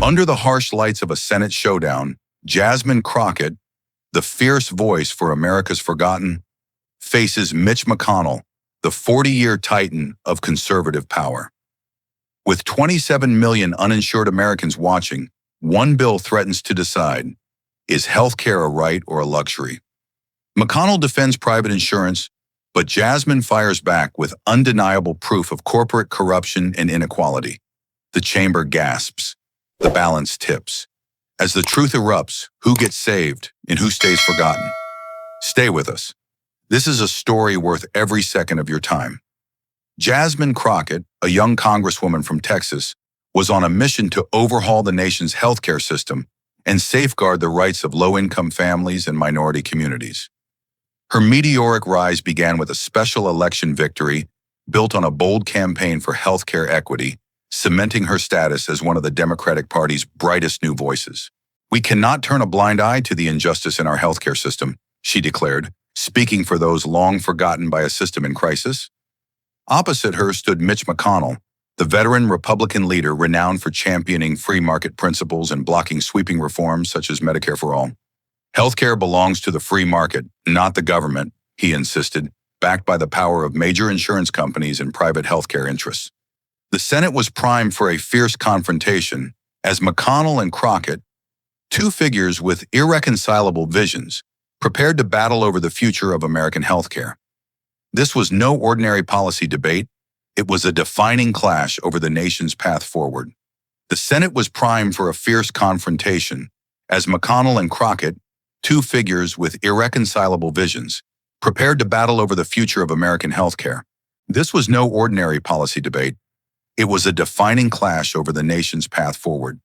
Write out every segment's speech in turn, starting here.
Under the harsh lights of a Senate showdown, Jasmine Crockett, the fierce voice for America's forgotten, faces Mitch McConnell, the 40-year titan of conservative power. With 27 million uninsured Americans watching, one bill threatens to decide, is healthcare a right or a luxury? McConnell defends private insurance, but Jasmine fires back with undeniable proof of corporate corruption and inequality. The chamber gasps. The balance tips. As the truth erupts, who gets saved and who stays forgotten? Stay with us. This is a story worth every second of your time. Jasmine Crockett, a young congresswoman from Texas, was on a mission to overhaul the nation's healthcare system and safeguard the rights of low-income families and minority communities. Her meteoric rise began with a special election victory built on a bold campaign for healthcare equity, cementing her status as one of the Democratic Party's brightest new voices. "We cannot turn a blind eye to the injustice in our healthcare system," she declared, speaking for those long forgotten by a system in crisis. Opposite her stood Mitch McConnell, the veteran Republican leader renowned for championing free market principles and blocking sweeping reforms such as Medicare for all. "Healthcare belongs to the free market, not the government," he insisted, backed by the power of major insurance companies and private healthcare interests. The Senate was primed for a fierce confrontation as McConnell and Crockett, two figures with irreconcilable visions, prepared to battle over the future of American healthcare. This was no ordinary policy debate. It was a defining clash over the nation's path forward. The Senate was primed for a fierce confrontation as McConnell and Crockett, two figures with irreconcilable visions, prepared to battle over the future of American healthcare. This was no ordinary policy debate. It was a defining clash over the nation's path forward.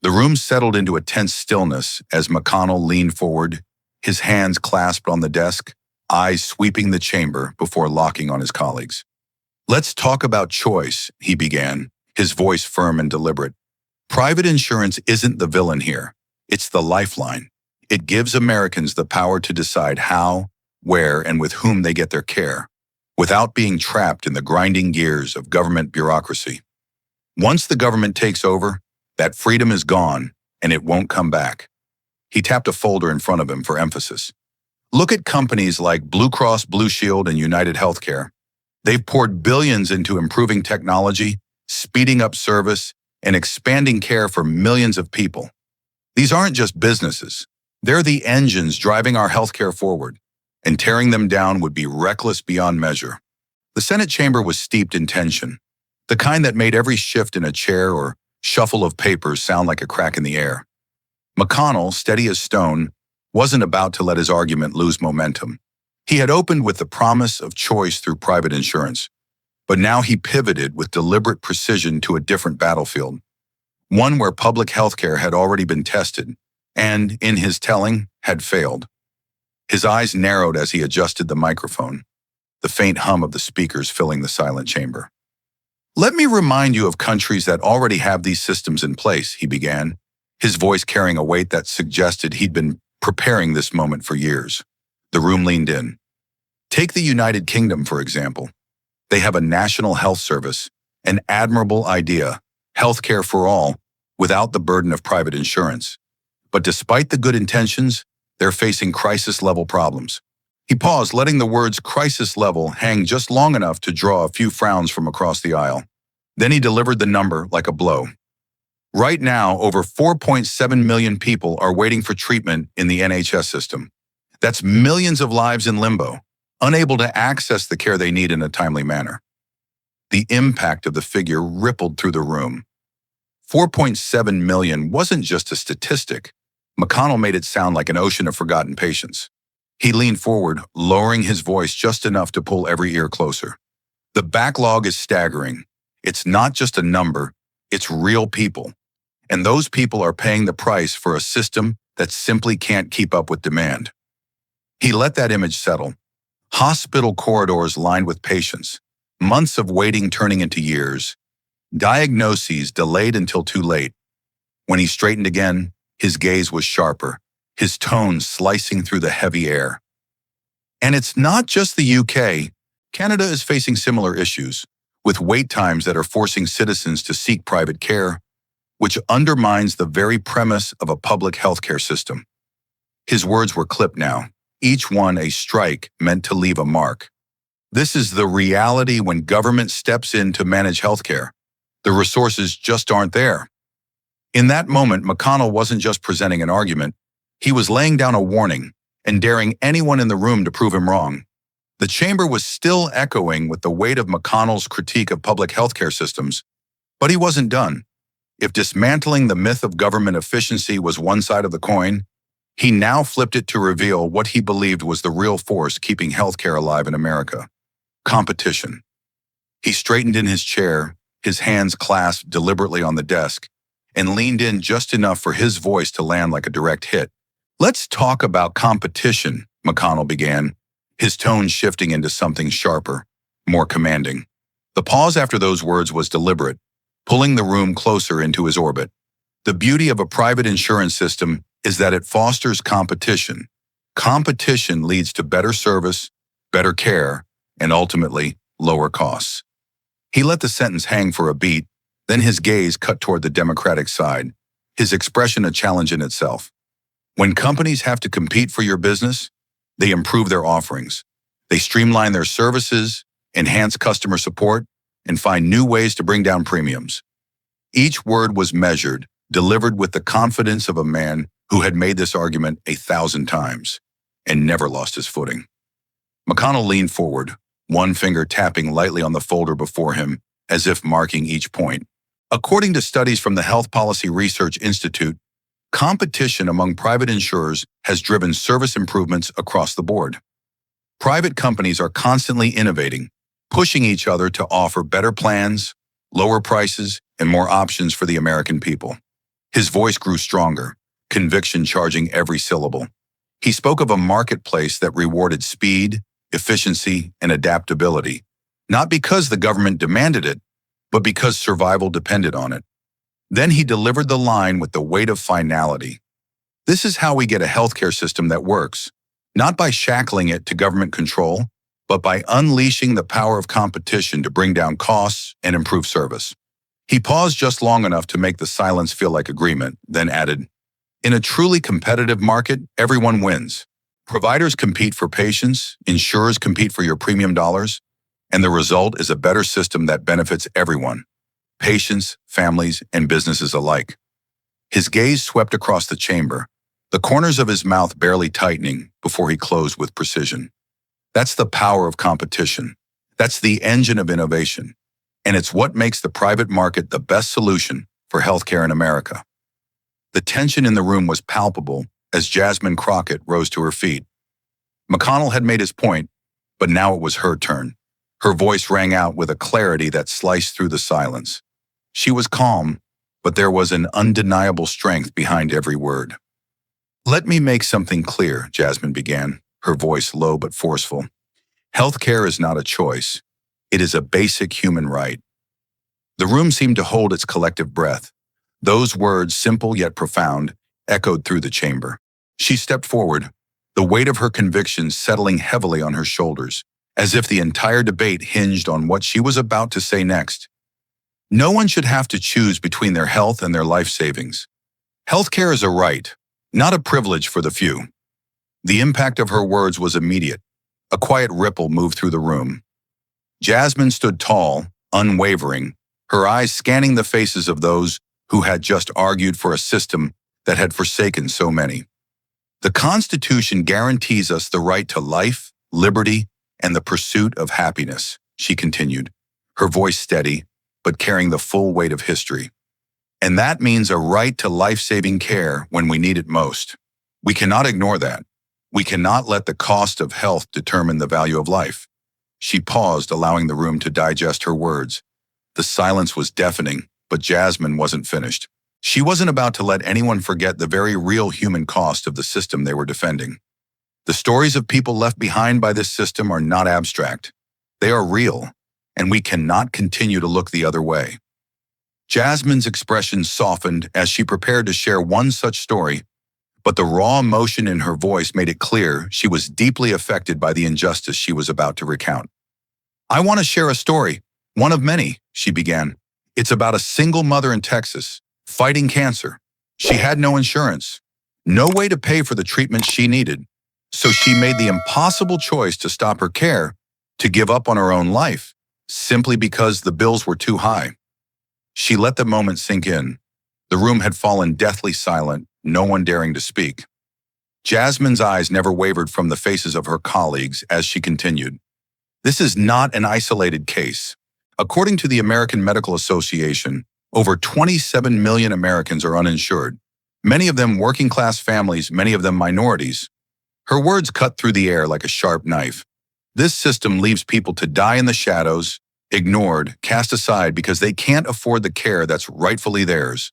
The room settled into a tense stillness as McConnell leaned forward, his hands clasped on the desk, eyes sweeping the chamber before locking on his colleagues. "Let's talk about choice," he began, his voice firm and deliberate. "Private insurance isn't the villain here. It's the lifeline. It gives Americans the power to decide how, where, and with whom they get their care, without being trapped in the grinding gears of government bureaucracy. Once the government takes over, that freedom is gone, and it won't come back." He tapped a folder in front of him for emphasis. "Look at companies like Blue Cross Blue Shield and United Healthcare. They've poured billions into improving technology, speeding up service, and expanding care for millions of people. These aren't just businesses. They're the engines driving our healthcare forward, and tearing them down would be reckless beyond measure." The Senate chamber was steeped in tension, the kind that made every shift in a chair or shuffle of papers sound like a crack in the air. McConnell, steady as stone, wasn't about to let his argument lose momentum. He had opened with the promise of choice through private insurance, but now he pivoted with deliberate precision to a different battlefield, one where public healthcare had already been tested and, in his telling, had failed. His eyes narrowed as he adjusted the microphone, the faint hum of the speakers filling the silent chamber. "Let me remind you of countries that already have these systems in place," he began, his voice carrying a weight that suggested he'd been preparing this moment for years. The room leaned in. "Take the United Kingdom, for example. They have a national health service, an admirable idea, healthcare for all, without the burden of private insurance. But despite the good intentions, they're facing crisis-level problems." He paused, letting the words crisis level hang just long enough to draw a few frowns from across the aisle. Then he delivered the number like a blow. "Right now, over 4.7 million people are waiting for treatment in the NHS system. That's millions of lives in limbo, unable to access the care they need in a timely manner." The impact of the figure rippled through the room. 4.7 million wasn't just a statistic. McConnell made it sound like an ocean of forgotten patients. He leaned forward, lowering his voice just enough to pull every ear closer. "The backlog is staggering. It's not just a number, it's real people. And those people are paying the price for a system that simply can't keep up with demand." He let that image settle. Hospital corridors lined with patients, months of waiting turning into years, diagnoses delayed until too late. When he straightened again, his gaze was sharper, his tone slicing through the heavy air. "And it's not just the UK. Canada is facing similar issues, with wait times that are forcing citizens to seek private care, which undermines the very premise of a public healthcare system. His words were clipped now, each one a strike meant to leave a mark. This is the reality when government steps in to manage healthcare. The resources just aren't there. In that moment, McConnell wasn't just presenting an argument, he was laying down a warning and daring anyone in the room to prove him wrong. The chamber was still echoing with the weight of McConnell's critique of public healthcare systems, but he wasn't done. If dismantling the myth of government efficiency was one side of the coin, he now flipped it to reveal what he believed was the real force keeping healthcare alive in America: competition. He straightened in his chair, his hands clasped deliberately on the desk, and leaned in just enough for his voice to land like a direct hit. "Let's talk about competition," McConnell began, his tone shifting into something sharper, more commanding. The pause after those words was deliberate, pulling the room closer into his orbit. The beauty of a private insurance system is that it fosters competition. Competition leads to better service, better care, and ultimately, lower costs. He let the sentence hang for a beat, then his gaze cut toward the Democratic side, his expression a challenge in itself. When companies have to compete for your business, they improve their offerings. They streamline their services, enhance customer support, and find new ways to bring down premiums. Each word was measured, delivered with the confidence of a man who had made this argument 1,000 times and never lost his footing. McConnell leaned forward, one finger tapping lightly on the folder before him, as if marking each point. According to studies from the Health Policy Research Institute, competition among private insurers has driven service improvements across the board. Private companies are constantly innovating, pushing each other to offer better plans, lower prices, and more options for the American people. His voice grew stronger, conviction charging every syllable. He spoke of a marketplace that rewarded speed, efficiency, and adaptability, not because the government demanded it, but because survival depended on it. Then he delivered the line with the weight of finality. "This is how we get a healthcare system that works, not by shackling it to government control, but by unleashing the power of competition to bring down costs and improve service." He paused just long enough to make the silence feel like agreement, then added, "In a truly competitive market, everyone wins. Providers compete for patients, insurers compete for your premium dollars, and the result is a better system that benefits everyone, patients, families, and businesses alike." His gaze swept across the chamber, the corners of his mouth barely tightening before he closed with precision. That's the power of competition. That's the engine of innovation. And it's what makes the private market the best solution for healthcare in America. The tension in the room was palpable as Jasmine Crockett rose to her feet. McConnell had made his point, but now it was her turn. Her voice rang out with a clarity that sliced through the silence. She was calm, but there was an undeniable strength behind every word. "Let me make something clear," Jasmine began, her voice low but forceful. "Healthcare is not a choice. It is a basic human right." The room seemed to hold its collective breath. Those words, simple yet profound, echoed through the chamber. She stepped forward, the weight of her convictions settling heavily on her shoulders, as if the entire debate hinged on what she was about to say next. No one should have to choose between their health and their life savings. Healthcare is a right, not a privilege for the few. The impact of her words was immediate. A quiet ripple moved through the room. Jasmine stood tall, unwavering, her eyes scanning the faces of those who had just argued for a system that had forsaken so many. "The Constitution guarantees us the right to life, liberty, and the pursuit of happiness," she continued, her voice steady, but carrying the full weight of history. "And that means a right to life-saving care when we need it most. We cannot ignore that. We cannot let the cost of health determine the value of life." She paused, allowing the room to digest her words. The silence was deafening, but Jasmine wasn't finished. She wasn't about to let anyone forget the very real human cost of the system they were defending. The stories of people left behind by this system are not abstract. They are real, and we cannot continue to look the other way. Jasmine's expression softened as she prepared to share one such story, but the raw emotion in her voice made it clear she was deeply affected by the injustice she was about to recount. "I want to share a story, one of many," she began. "It's about a single mother in Texas, fighting cancer. She had no insurance, no way to pay for the treatment she needed. So she made the impossible choice to stop her care, to give up on her own life, simply because the bills were too high. She let the moment sink in. The room had fallen deathly silent, no one daring to speak. Jasmine's eyes never wavered from the faces of her colleagues as she continued. This is not an isolated case. According to the American Medical Association, over 27 million Americans are uninsured, many of them working-class families, many of them minorities. Her words cut through the air like a sharp knife. This system leaves people to die in the shadows, ignored, cast aside because they can't afford the care that's rightfully theirs.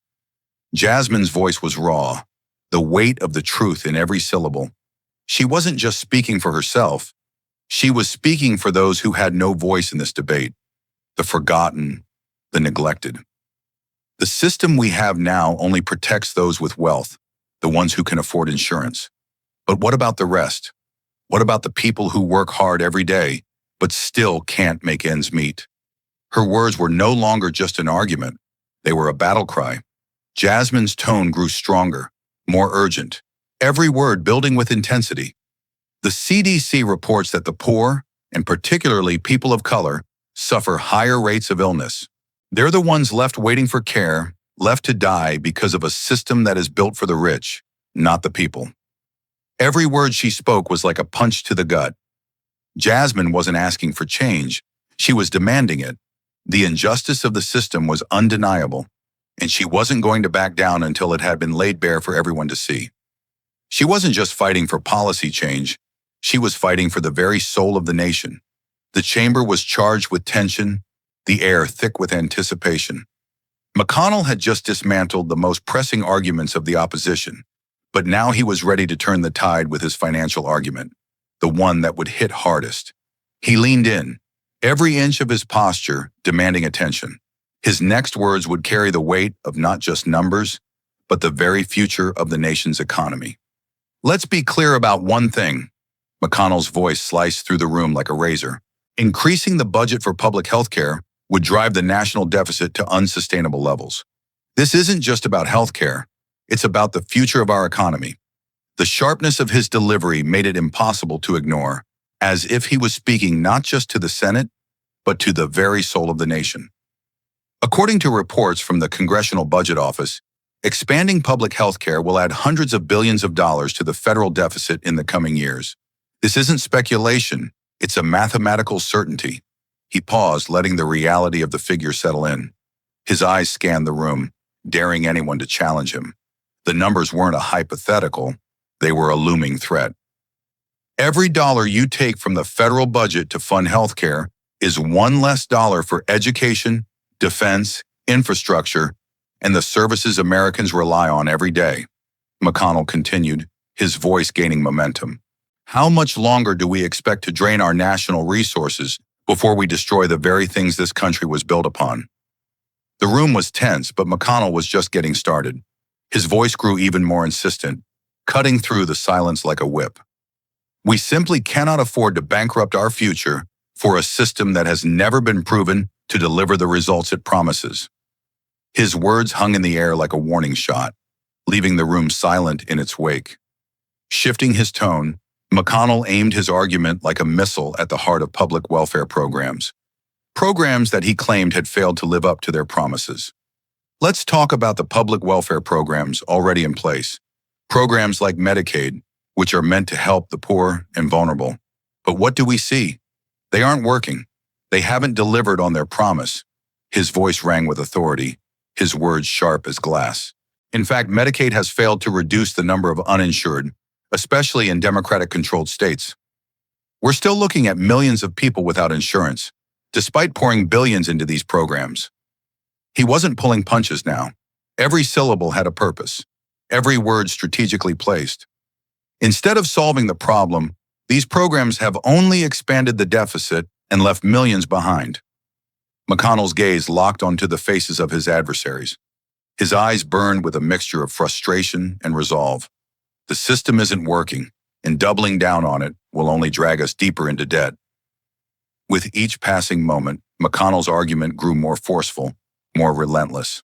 Jasmine's voice was raw, the weight of the truth in every syllable. She wasn't just speaking for herself. She was speaking for those who had no voice in this debate, the forgotten, the neglected. The system we have now only protects those with wealth, the ones who can afford insurance. But what about the rest? What about the people who work hard every day, but still can't make ends meet? Her words were no longer just an argument. They were a battle cry. Jasmine's tone grew stronger, more urgent, every word building with intensity. The CDC reports that the poor, and particularly people of color, suffer higher rates of illness. They're the ones left waiting for care, left to die because of a system that is built for the rich, not the people. Every word she spoke was like a punch to the gut. Jasmine wasn't asking for change. She was demanding it. The injustice of the system was undeniable, and she wasn't going to back down until it had been laid bare for everyone to see. She wasn't just fighting for policy change. She was fighting for the very soul of the nation. The chamber was charged with tension, the air thick with anticipation. McConnell had just dismantled the most pressing arguments of the opposition, but now he was ready to turn the tide with his financial argument, the one that would hit hardest. He leaned in, every inch of his posture demanding attention. His next words would carry the weight of not just numbers, but the very future of the nation's economy. Let's be clear about one thing. McConnell's voice sliced through the room like a razor. Increasing the budget for public health care would drive the national deficit to unsustainable levels. This isn't just about health care. It's about the future of our economy. The sharpness of his delivery made it impossible to ignore, as if he was speaking not just to the Senate, but to the very soul of the nation. According to reports from the Congressional Budget Office, expanding public health care will add hundreds of billions of dollars to the federal deficit in the coming years. This isn't speculation, it's a mathematical certainty. He paused, letting the reality of the figure settle in. His eyes scanned the room, daring anyone to challenge him. The numbers weren't a hypothetical, they were a looming threat. Every dollar you take from the federal budget to fund healthcare is one less dollar for education, defense, infrastructure, and the services Americans rely on every day. McConnell continued, his voice gaining momentum. How much longer do we expect to drain our national resources before we destroy the very things this country was built upon? The room was tense, but McConnell was just getting started. His voice grew even more insistent, cutting through the silence like a whip. We simply cannot afford to bankrupt our future for a system that has never been proven to deliver the results it promises. His words hung in the air like a warning shot, leaving the room silent in its wake. Shifting his tone, McConnell aimed his argument like a missile at the heart of public welfare programs. Programs that he claimed had failed to live up to their promises. Let's talk about the public welfare programs already in place. Programs like Medicaid, which are meant to help the poor and vulnerable. But what do we see? They aren't working. They haven't delivered on their promise. His voice rang with authority, his words sharp as glass. In fact, Medicaid has failed to reduce the number of uninsured, especially in Democratic-controlled states. We're still looking at millions of people without insurance, despite pouring billions into these programs. He wasn't pulling punches now. Every syllable had a purpose, every word strategically placed. Instead of solving the problem, these programs have only expanded the deficit and left millions behind. McConnell's gaze locked onto the faces of his adversaries. His eyes burned with a mixture of frustration and resolve. The system isn't working, and doubling down on it will only drag us deeper into debt. With each passing moment, McConnell's argument grew more forceful, more relentless.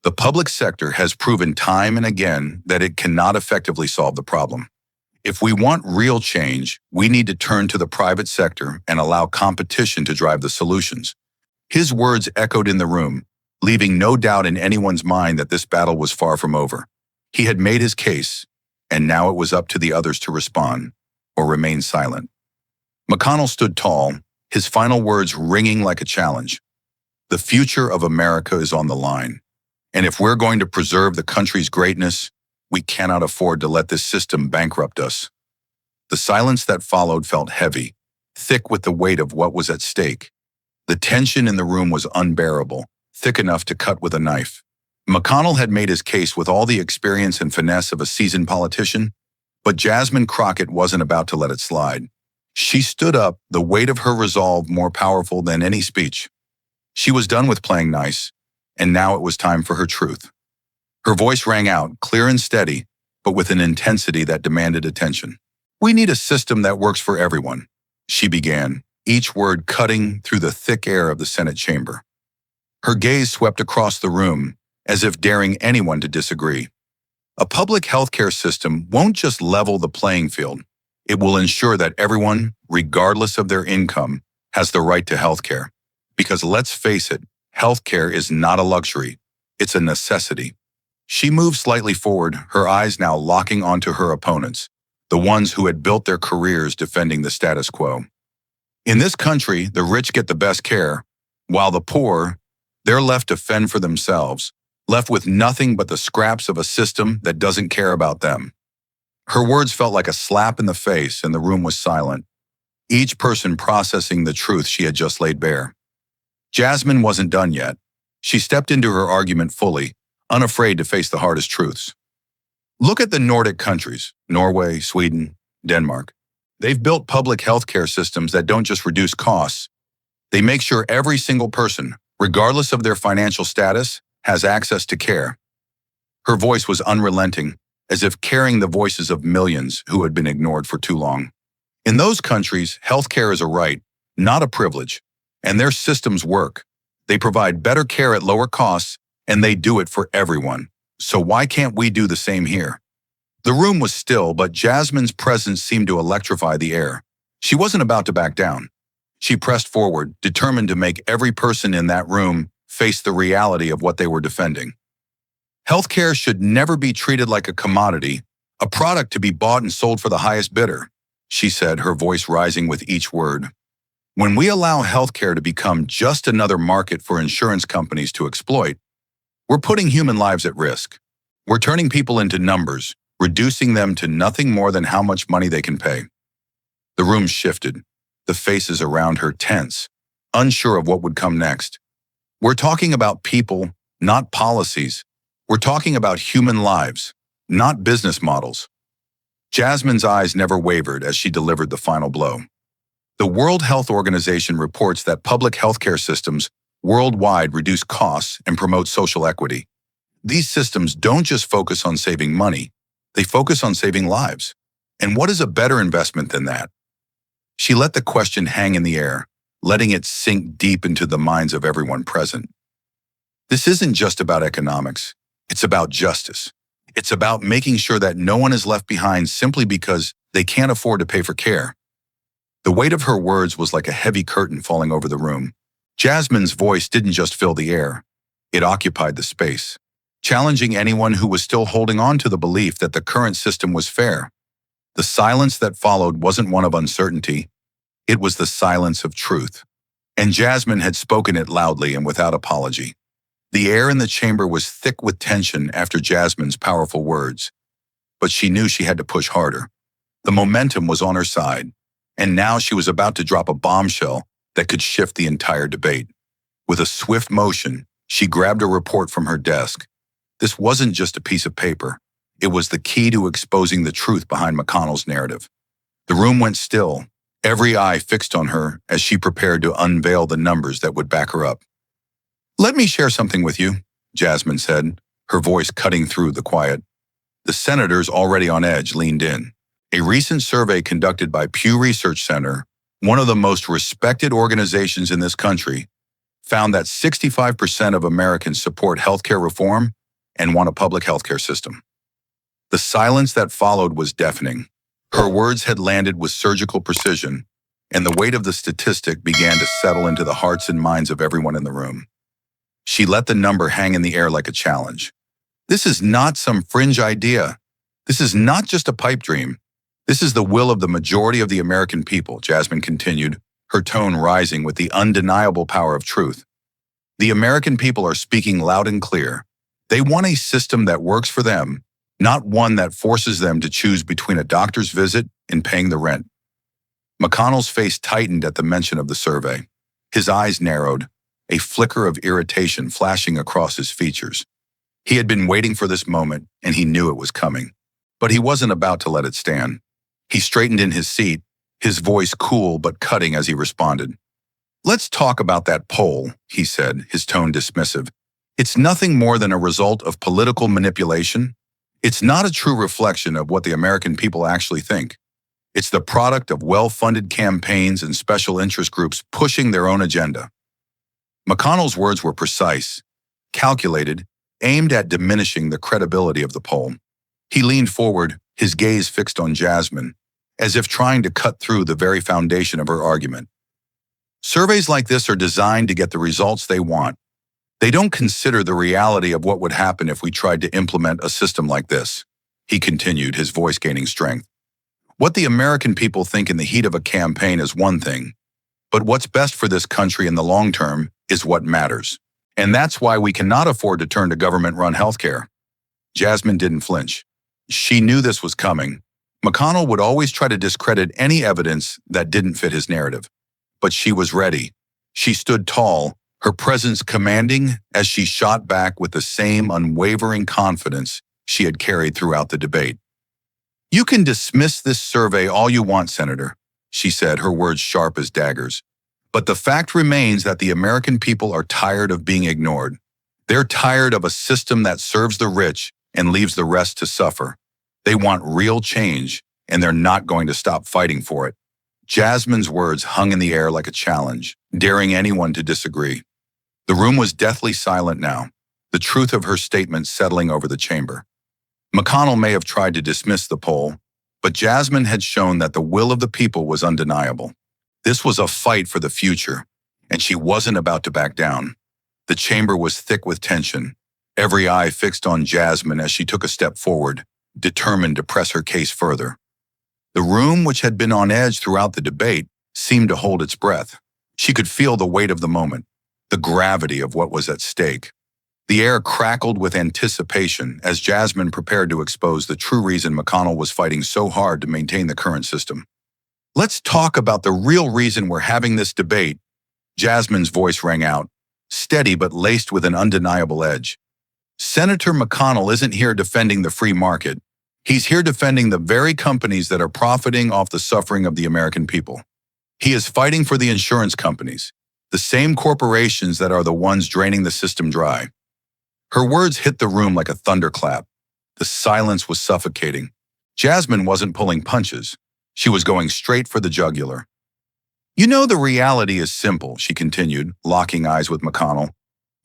The public sector has proven time and again that it cannot effectively solve the problem. If we want real change, we need to turn to the private sector and allow competition to drive the solutions. His words echoed in the room, leaving no doubt in anyone's mind that this battle was far from over. He had made his case, and now it was up to the others to respond or remain silent. McConnell stood tall, his final words ringing like a challenge. The future of America is on the line, and if we're going to preserve the country's greatness, we cannot afford to let this system bankrupt us. The silence that followed felt heavy, thick with the weight of what was at stake. The tension in the room was unbearable, thick enough to cut with a knife. McConnell had made his case with all the experience and finesse of a seasoned politician, but Jasmine Crockett wasn't about to let it slide. She stood up, the weight of her resolve more powerful than any speech. She was done with playing nice, and now it was time for her truth. Her voice rang out, clear and steady, but with an intensity that demanded attention. "We need a system that works for everyone," she began, each word cutting through the thick air of the Senate chamber. Her gaze swept across the room, as if daring anyone to disagree. A public healthcare system won't just level the playing field. It will ensure that everyone, regardless of their income, has the right to healthcare. Because let's face it, healthcare is not a luxury, it's a necessity. She moved slightly forward, her eyes now locking onto her opponents, the ones who had built their careers defending the status quo. In this country, the rich get the best care, while the poor, they're left to fend for themselves, left with nothing but the scraps of a system that doesn't care about them. Her words felt like a slap in the face, and the room was silent, each person processing the truth she had just laid bare. Jasmine wasn't done yet. She stepped into her argument fully, unafraid to face the hardest truths. Look at the Nordic countries, Norway, Sweden, Denmark. They've built public healthcare systems that don't just reduce costs. They make sure every single person, regardless of their financial status, has access to care. Her voice was unrelenting, as if carrying the voices of millions who had been ignored for too long. In those countries, healthcare is a right, not a privilege, and their systems work. They provide better care at lower costs, and they do it for everyone. So why can't we do the same here? The room was still, but Jasmine's presence seemed to electrify the air. She wasn't about to back down. She pressed forward, determined to make every person in that room face the reality of what they were defending. Healthcare should never be treated like a commodity, a product to be bought and sold for the highest bidder, she said, her voice rising with each word. When we allow healthcare to become just another market for insurance companies to exploit, we're putting human lives at risk. We're turning people into numbers, reducing them to nothing more than how much money they can pay. The room shifted, the faces around her tense, unsure of what would come next. We're talking about people, not policies. We're talking about human lives, not business models. Jasmine's eyes never wavered as she delivered the final blow. The World Health Organization reports that public healthcare systems worldwide reduce costs and promote social equity. These systems don't just focus on saving money, they focus on saving lives. And what is a better investment than that? She let the question hang in the air, letting it sink deep into the minds of everyone present. This isn't just about economics, it's about justice. It's about making sure that no one is left behind simply because they can't afford to pay for care. The weight of her words was like a heavy curtain falling over the room. Jasmine's voice didn't just fill the air, it occupied the space, challenging anyone who was still holding on to the belief that the current system was fair. The silence that followed wasn't one of uncertainty, it was the silence of truth. And Jasmine had spoken it loudly and without apology. The air in the chamber was thick with tension after Jasmine's powerful words, but she knew she had to push harder. The momentum was on her side, and now she was about to drop a bombshell that could shift the entire debate. With a swift motion, she grabbed a report from her desk. This wasn't just a piece of paper. It was the key to exposing the truth behind McConnell's narrative. The room went still, every eye fixed on her as she prepared to unveil the numbers that would back her up. "Let me share something with you," Jasmine said, her voice cutting through the quiet. The senators, already on edge, leaned in. A recent survey conducted by Pew Research Center, one of the most respected organizations in this country, found that 65% of Americans support healthcare reform and want a public healthcare system. The silence that followed was deafening. Her words had landed with surgical precision, and the weight of the statistic began to settle into the hearts and minds of everyone in the room. She let the number hang in the air like a challenge. This is not some fringe idea. This is not just a pipe dream. This is the will of the majority of the American people, Jasmine continued, her tone rising with the undeniable power of truth. The American people are speaking loud and clear. They want a system that works for them, not one that forces them to choose between a doctor's visit and paying the rent. McConnell's face tightened at the mention of the survey. His eyes narrowed, a flicker of irritation flashing across his features. He had been waiting for this moment, and he knew it was coming. But he wasn't about to let it stand. He straightened in his seat, his voice cool but cutting as he responded. "Let's talk about that poll," he said, his tone dismissive. "It's nothing more than a result of political manipulation. It's not a true reflection of what the American people actually think. It's the product of well-funded campaigns and special interest groups pushing their own agenda." McConnell's words were precise, calculated, aimed at diminishing the credibility of the poll. He leaned forward, his gaze fixed on Jasmine, as if trying to cut through the very foundation of her argument. Surveys like this are designed to get the results they want. They don't consider the reality of what would happen if we tried to implement a system like this, he continued, his voice gaining strength. What the American people think in the heat of a campaign is one thing, but what's best for this country in the long term is what matters. And that's why we cannot afford to turn to government-run healthcare. Jasmine didn't flinch. She knew this was coming. McConnell would always try to discredit any evidence that didn't fit his narrative. But she was ready. She stood tall, her presence commanding as she shot back with the same unwavering confidence she had carried throughout the debate. "You can dismiss this survey all you want, Senator," she said, her words sharp as daggers. "But the fact remains that the American people are tired of being ignored. They're tired of a system that serves the rich and leaves the rest to suffer. They want real change, and they're not going to stop fighting for it." Jasmine's words hung in the air like a challenge, daring anyone to disagree. The room was deathly silent now, the truth of her statement settling over the chamber. McConnell may have tried to dismiss the poll, but Jasmine had shown that the will of the people was undeniable. This was a fight for the future, and she wasn't about to back down. The chamber was thick with tension, every eye fixed on Jasmine as she took a step forward, determined to press her case further. The room, which had been on edge throughout the debate, seemed to hold its breath. She could feel the weight of the moment, the gravity of what was at stake. The air crackled with anticipation as Jasmine prepared to expose the true reason McConnell was fighting so hard to maintain the current system. "Let's talk about the real reason we're having this debate," Jasmine's voice rang out, steady but laced with an undeniable edge. "Senator McConnell isn't here defending the free market. He's here defending the very companies that are profiting off the suffering of the American people. He is fighting for the insurance companies, the same corporations that are the ones draining the system dry." Her words hit the room like a thunderclap. The silence was suffocating. Jasmine wasn't pulling punches. She was going straight for the jugular. "You know, the reality is simple," she continued, locking eyes with McConnell.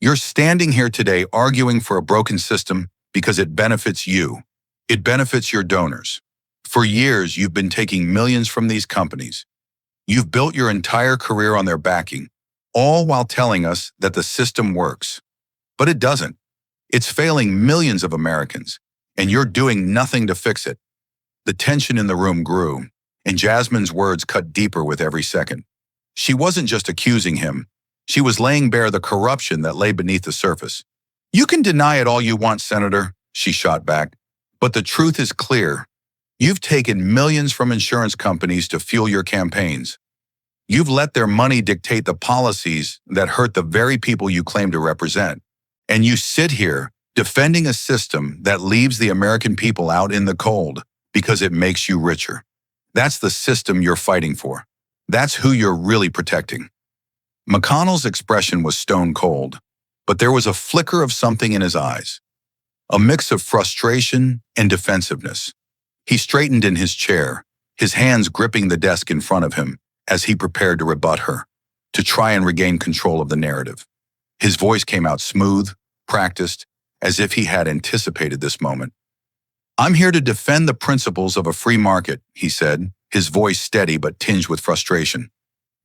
"You're standing here today arguing for a broken system because it benefits you. It benefits your donors. For years, you've been taking millions from these companies. You've built your entire career on their backing, all while telling us that the system works. But it doesn't. It's failing millions of Americans, and you're doing nothing to fix it." The tension in the room grew, and Jasmine's words cut deeper with every second. She wasn't just accusing him. She was laying bare the corruption that lay beneath the surface. "You can deny it all you want, Senator," she shot back, "but the truth is clear. You've taken millions from insurance companies to fuel your campaigns. You've let their money dictate the policies that hurt the very people you claim to represent. And you sit here defending a system that leaves the American people out in the cold because it makes you richer. That's the system you're fighting for. That's who you're really protecting." McConnell's expression was stone cold, but there was a flicker of something in his eyes, a mix of frustration and defensiveness. He straightened in his chair, his hands gripping the desk in front of him as he prepared to rebut her, to try and regain control of the narrative. His voice came out smooth, practiced, as if he had anticipated this moment. "I'm here to defend the principles of a free market," he said, his voice steady but tinged with frustration.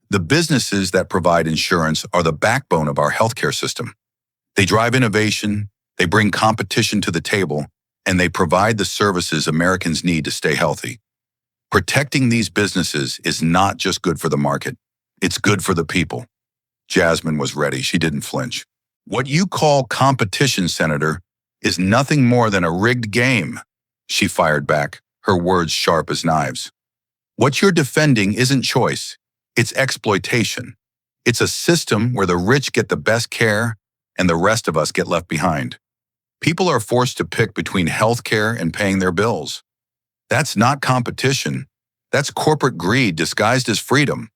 "The businesses that provide insurance are the backbone of our healthcare system. They drive innovation, they bring competition to the table, and they provide the services Americans need to stay healthy. Protecting these businesses is not just good for the market, it's good for the people." Jasmine was ready. She didn't flinch. "What you call competition, Senator, is nothing more than a rigged game," she fired back, her words sharp as knives. "What you're defending isn't choice, it's exploitation. It's a system where the rich get the best care and the rest of us get left behind. People are forced to pick between health care and paying their bills. That's not competition. That's corporate greed disguised as freedom."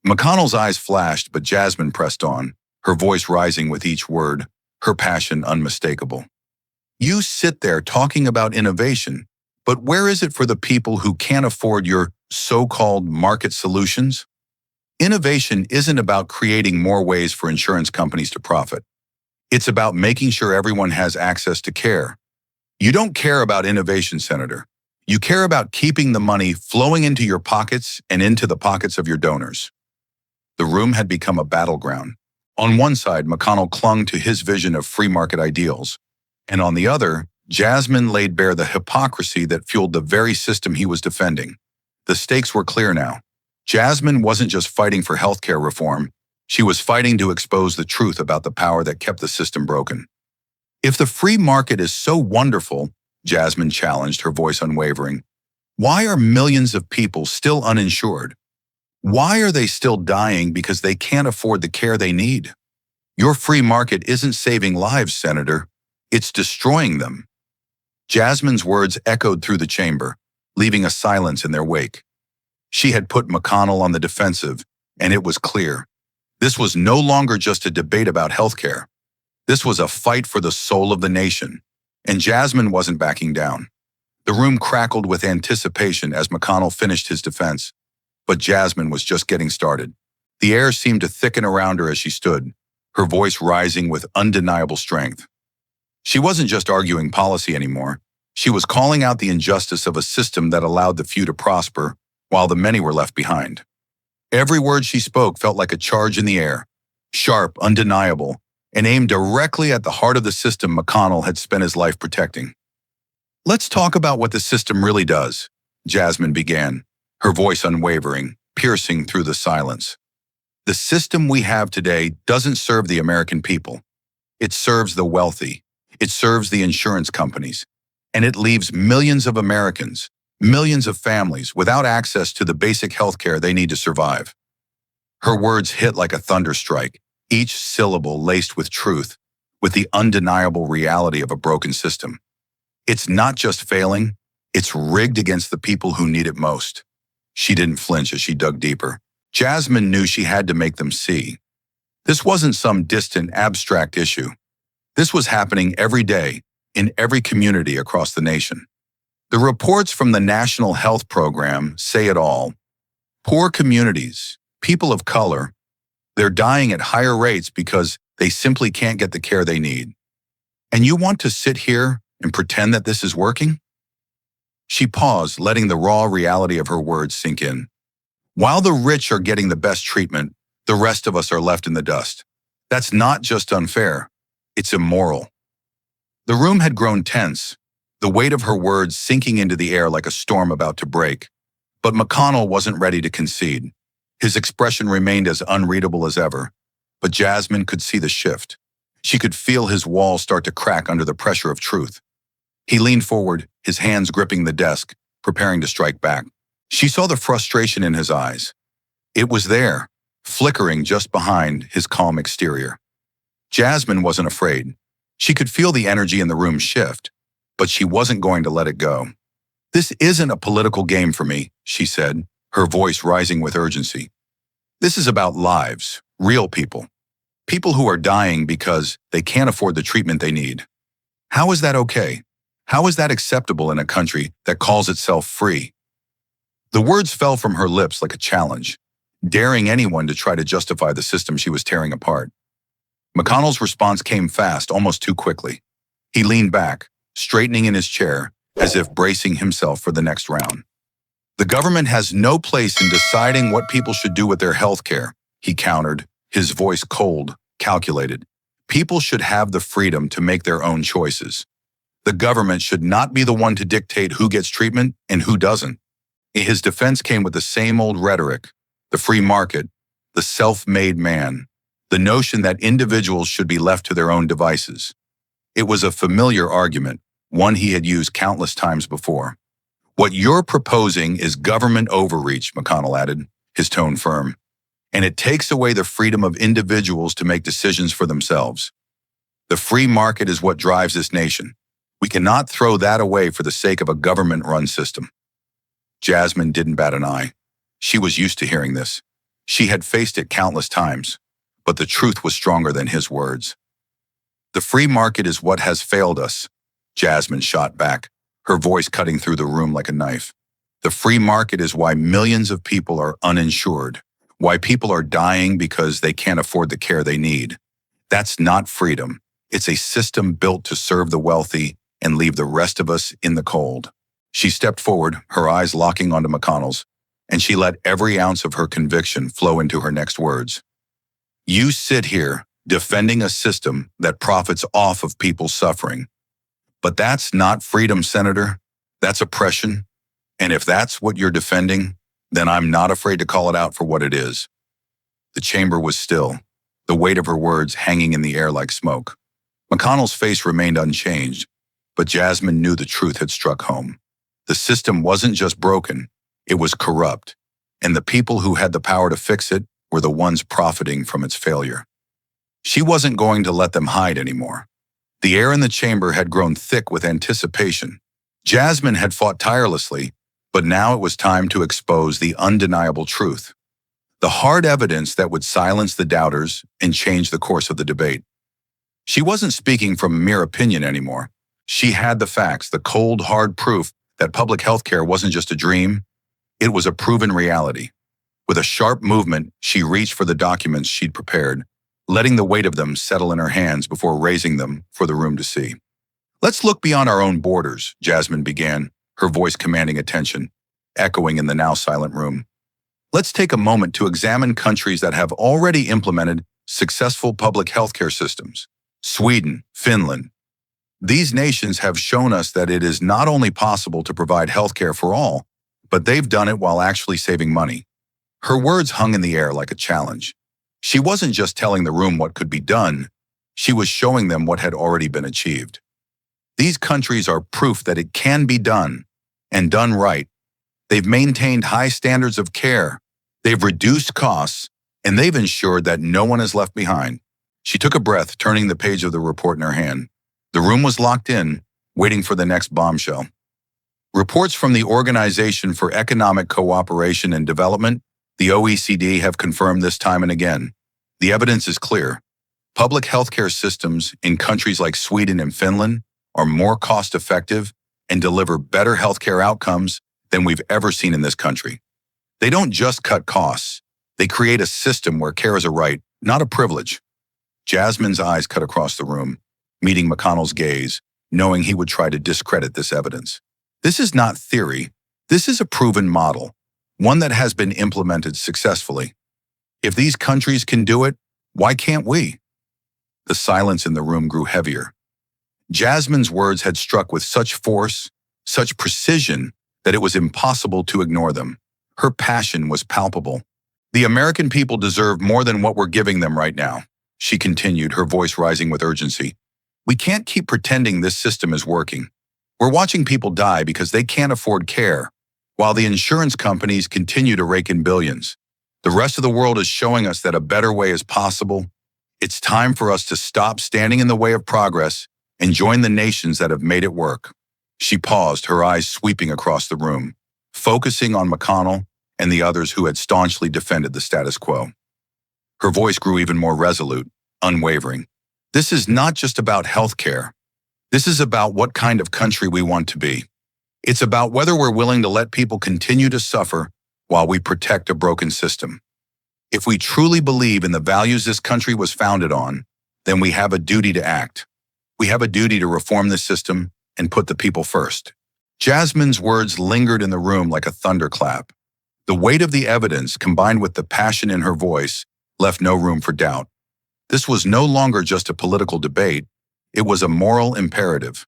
McConnell's eyes flashed, but Jasmine pressed on, her voice rising with each word, her passion unmistakable. "You sit there talking about innovation, but where is it for the people who can't afford your so-called market solutions? Innovation isn't about creating more ways for insurance companies to profit. It's about making sure everyone has access to care. You don't care about innovation, Senator. You care about keeping the money flowing into your pockets and into the pockets of your donors." The room had become a battleground. On one side, McConnell clung to his vision of free market ideals, and on the other, Jasmine laid bare the hypocrisy that fueled the very system he was defending. The stakes were clear now. Jasmine wasn't just fighting for healthcare reform, she was fighting to expose the truth about the power that kept the system broken. "If the free market is so wonderful," Jasmine challenged, her voice unwavering, "why are millions of people still uninsured? Why are they still dying because they can't afford the care they need? Your free market isn't saving lives, Senator. It's destroying them." Jasmine's words echoed through the chamber, leaving a silence in their wake. She had put McConnell on the defensive, and it was clear. This was no longer just a debate about healthcare. This was a fight for the soul of the nation, and Jasmine wasn't backing down. The room crackled with anticipation as McConnell finished his defense, but Jasmine was just getting started. The air seemed to thicken around her as she stood, her voice rising with undeniable strength. She wasn't just arguing policy anymore. She was calling out the injustice of a system that allowed the few to prosper while the many were left behind. Every word she spoke felt like a charge in the air, sharp, undeniable, and aimed directly at the heart of the system McConnell had spent his life protecting. "Let's talk about what the system really does," Jasmine began, her voice unwavering, piercing through the silence. "The system we have today doesn't serve the American people. It serves the wealthy. It serves the insurance companies. And it leaves millions of Americans, millions of families without access to the basic health care they need to survive." Her words hit like a thunderstrike, each syllable laced with truth, with the undeniable reality of a broken system. It's not just failing, it's rigged against the people who need it most. She didn't flinch as she dug deeper. Jasmine knew she had to make them see. This wasn't some distant, abstract issue. This was happening every day, in every community across the nation. The reports from the National Health Program say it all. Poor communities, people of color, they're dying at higher rates because they simply can't get the care they need. And you want to sit here and pretend that this is working? She paused, letting the raw reality of her words sink in. While the rich are getting the best treatment, the rest of us are left in the dust. That's not just unfair, it's immoral. The room had grown tense, the weight of her words sinking into the air like a storm about to break. But McConnell wasn't ready to concede. His expression remained as unreadable as ever, but Jasmine could see the shift. She could feel his walls start to crack under the pressure of truth. He leaned forward, his hands gripping the desk, preparing to strike back. She saw the frustration in his eyes. It was there, flickering just behind his calm exterior. Jasmine wasn't afraid. She could feel the energy in the room shift, but she wasn't going to let it go. "This isn't a political game for me," she said, her voice rising with urgency. "This is about lives, real people. People who are dying because they can't afford the treatment they need. How is that okay? How is that acceptable in a country that calls itself free?" The words fell from her lips like a challenge, daring anyone to try to justify the system she was tearing apart. McConnell's response came fast, almost too quickly. He leaned back, straightening in his chair, as if bracing himself for the next round. The government has no place in deciding what people should do with their health care, he countered, his voice cold, calculated. People should have the freedom to make their own choices. The government should not be the one to dictate who gets treatment and who doesn't. His defense came with the same old rhetoric, the free market, the self-made man, the notion that individuals should be left to their own devices. It was a familiar argument, one he had used countless times before. What you're proposing is government overreach, McConnell added, his tone firm, and it takes away the freedom of individuals to make decisions for themselves. The free market is what drives this nation. We cannot throw that away for the sake of a government-run system. Jasmine didn't bat an eye. She was used to hearing this. She had faced it countless times, but the truth was stronger than his words. The free market is what has failed us, Jasmine shot back, her voice cutting through the room like a knife. The free market is why millions of people are uninsured, why people are dying because they can't afford the care they need. That's not freedom. It's a system built to serve the wealthy and leave the rest of us in the cold. She stepped forward, her eyes locking onto McConnell's, and she let every ounce of her conviction flow into her next words. You sit here defending a system that profits off of people's suffering. But that's not freedom, Senator. That's oppression. And if that's what you're defending, then I'm not afraid to call it out for what it is. The chamber was still, the weight of her words hanging in the air like smoke. McConnell's face remained unchanged, but Jasmine knew the truth had struck home. The system wasn't just broken, it was corrupt, and the people who had the power to fix it were the ones profiting from its failure. She wasn't going to let them hide anymore. The air in the chamber had grown thick with anticipation. Jasmine had fought tirelessly, but now it was time to expose the undeniable truth. The hard evidence that would silence the doubters and change the course of the debate. She wasn't speaking from mere opinion anymore. She had the facts, the cold, hard proof that public health care wasn't just a dream, it was a proven reality. With a sharp movement, she reached for the documents she'd prepared, letting the weight of them settle in her hands before raising them for the room to see. Let's look beyond our own borders, Jasmine began, her voice commanding attention, echoing in the now silent room. Let's take a moment to examine countries that have already implemented successful public healthcare systems. Sweden, Finland. These nations have shown us that it is not only possible to provide healthcare for all, but they've done it while actually saving money. Her words hung in the air like a challenge. She wasn't just telling the room what could be done, she was showing them what had already been achieved. These countries are proof that it can be done, and done right. They've maintained high standards of care, they've reduced costs, and they've ensured that no one is left behind. She took a breath, turning the page of the report in her hand. The room was locked in, waiting for the next bombshell. Reports from the Organization for Economic Cooperation and Development, the OECD, have confirmed this time and again. The evidence is clear. Public healthcare systems in countries like Sweden and Finland are more cost-effective and deliver better healthcare outcomes than we've ever seen in this country. They don't just cut costs. They create a system where care is a right, not a privilege. Jasmine's eyes cut across the room, meeting McConnell's gaze, knowing he would try to discredit this evidence. This is not theory. This is a proven model, one that has been implemented successfully. If these countries can do it, why can't we? The silence in the room grew heavier. Jasmine's words had struck with such force, such precision, that it was impossible to ignore them. Her passion was palpable. The American people deserve more than what we're giving them right now, she continued, her voice rising with urgency. We can't keep pretending this system is working. We're watching people die because they can't afford care, while the insurance companies continue to rake in billions. The rest of the world is showing us that a better way is possible. It's time for us to stop standing in the way of progress and join the nations that have made it work. She paused, her eyes sweeping across the room, focusing on McConnell and the others who had staunchly defended the status quo. Her voice grew even more resolute, unwavering. This is not just about healthcare. This is about what kind of country we want to be. It's about whether we're willing to let people continue to suffer while we protect a broken system. If we truly believe in the values this country was founded on, then we have a duty to act. We have a duty to reform the system and put the people first. Jasmine's words lingered in the room like a thunderclap. The weight of the evidence, combined with the passion in her voice, left no room for doubt. This was no longer just a political debate, it was a moral imperative.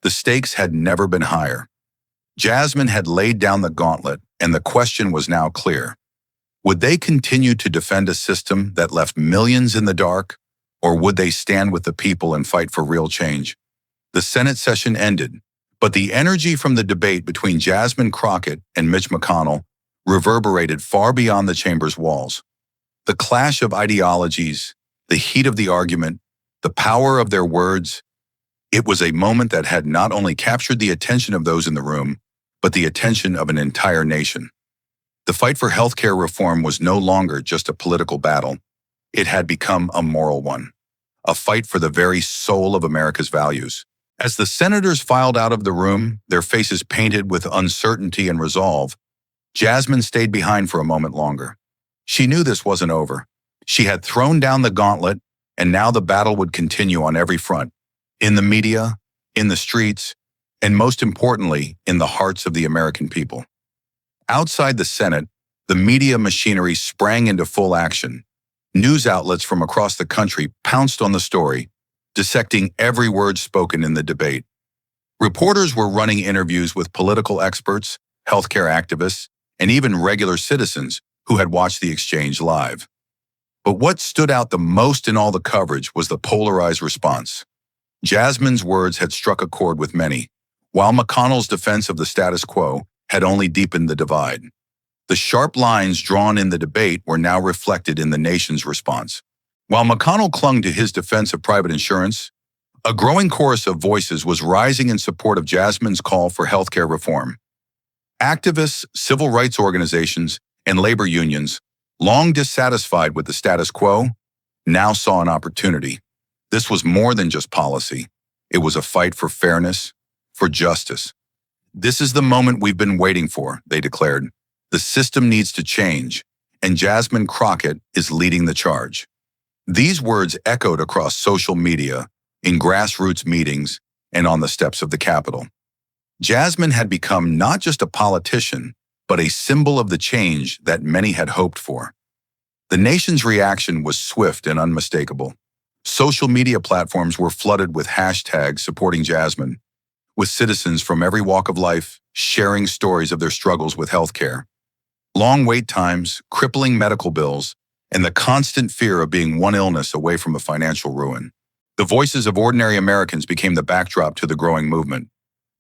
The stakes had never been higher. Jasmine had laid down the gauntlet, and the question was now clear. Would they continue to defend a system that left millions in the dark, or would they stand with the people and fight for real change? The Senate session ended, but the energy from the debate between Jasmine Crockett and Mitch McConnell reverberated far beyond the chamber's walls. The clash of ideologies, the heat of the argument, the power of their words, it was a moment that had not only captured the attention of those in the room, but the attention of an entire nation. The fight for healthcare reform was no longer just a political battle. It had become a moral one, a fight for the very soul of America's values. As the senators filed out of the room, their faces painted with uncertainty and resolve, Jasmine stayed behind for a moment longer. She knew this wasn't over. She had thrown down the gauntlet, and now the battle would continue on every front, in the media, in the streets, and most importantly, in the hearts of the American people. Outside the Senate, the media machinery sprang into full action. News outlets from across the country pounced on the story, dissecting every word spoken in the debate. Reporters were running interviews with political experts, healthcare activists, and even regular citizens who had watched the exchange live. But what stood out the most in all the coverage was the polarized response. Jasmine's words had struck a chord with many, while McConnell's defense of the status quo had only deepened the divide. The sharp lines drawn in the debate were now reflected in the nation's response. While McConnell clung to his defense of private insurance, a growing chorus of voices was rising in support of Jasmine's call for healthcare reform. Activists, civil rights organizations, and labor unions, long dissatisfied with the status quo, now saw an opportunity. This was more than just policy. It was a fight for fairness, for justice. This is the moment we've been waiting for, they declared. The system needs to change, and Jasmine Crockett is leading the charge. These words echoed across social media, in grassroots meetings, and on the steps of the Capitol. Jasmine had become not just a politician, but a symbol of the change that many had hoped for. The nation's reaction was swift and unmistakable. Social media platforms were flooded with hashtags supporting Jasmine, with citizens from every walk of life sharing stories of their struggles with healthcare. Long wait times, crippling medical bills, and the constant fear of being one illness away from a financial ruin. The voices of ordinary Americans became the backdrop to the growing movement.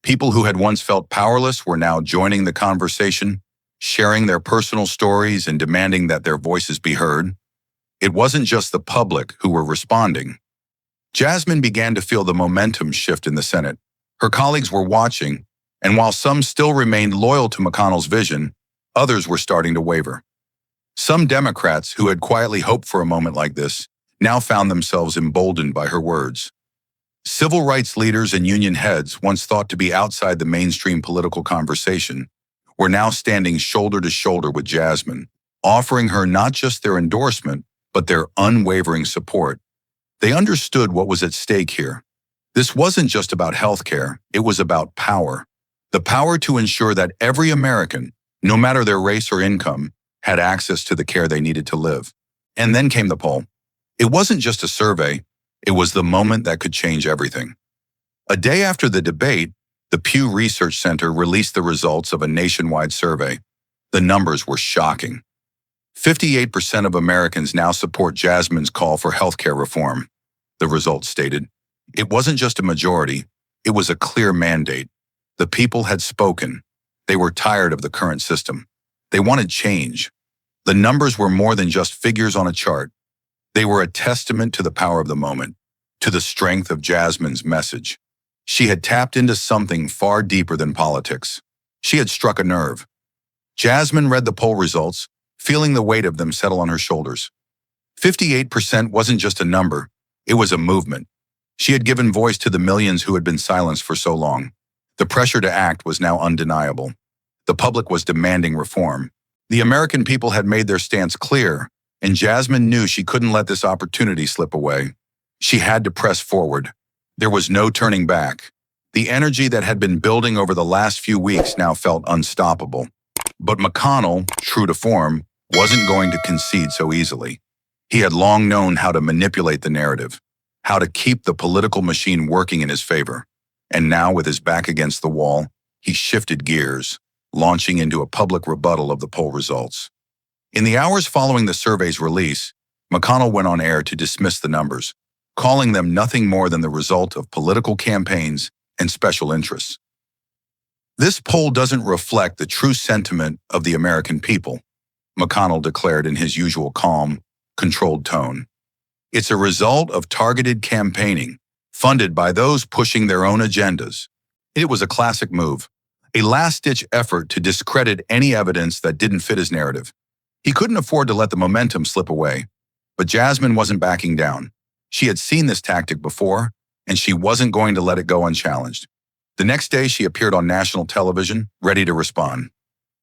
People who had once felt powerless were now joining the conversation, sharing their personal stories and demanding that their voices be heard. It wasn't just the public who were responding. Jasmine began to feel the momentum shift in the Senate. Her colleagues were watching, and while some still remained loyal to McConnell's vision, others were starting to waver. Some Democrats who had quietly hoped for a moment like this now found themselves emboldened by her words. Civil rights leaders and union heads, once thought to be outside the mainstream political conversation, were now standing shoulder to shoulder with Jasmine, offering her not just their endorsement, but their unwavering support. They understood what was at stake here. This wasn't just about healthcare, it was about power. The power to ensure that every American, no matter their race or income, had access to the care they needed to live. And then came the poll. It wasn't just a survey, it was the moment that could change everything. A day after the debate, the Pew Research Center released the results of a nationwide survey. The numbers were shocking. 58% of Americans now support Jasmine's call for healthcare reform, the results stated. It wasn't just a majority, it was a clear mandate. The people had spoken. They were tired of the current system. They wanted change. The numbers were more than just figures on a chart. They were a testament to the power of the moment, to the strength of Jasmine's message. She had tapped into something far deeper than politics. She had struck a nerve. Jasmine read the poll results, feeling the weight of them settle on her shoulders. 58% wasn't just a number, it was a movement. She had given voice to the millions who had been silenced for so long. The pressure to act was now undeniable. The public was demanding reform. The American people had made their stance clear, and Jasmine knew she couldn't let this opportunity slip away. She had to press forward. There was no turning back. The energy that had been building over the last few weeks now felt unstoppable. But McConnell, true to form, wasn't going to concede so easily. He had long known how to manipulate the narrative, how to keep the political machine working in his favor. And now, with his back against the wall, he shifted gears, launching into a public rebuttal of the poll results. In the hours following the survey's release, McConnell went on air to dismiss the numbers, calling them nothing more than the result of political campaigns and special interests. This poll doesn't reflect the true sentiment of the American people, McConnell declared in his usual calm, controlled tone. It's a result of targeted campaigning, funded by those pushing their own agendas. It was a classic move, a last-ditch effort to discredit any evidence that didn't fit his narrative. He couldn't afford to let the momentum slip away. But Jasmine wasn't backing down. She had seen this tactic before, and she wasn't going to let it go unchallenged. The next day, she appeared on national television, ready to respond.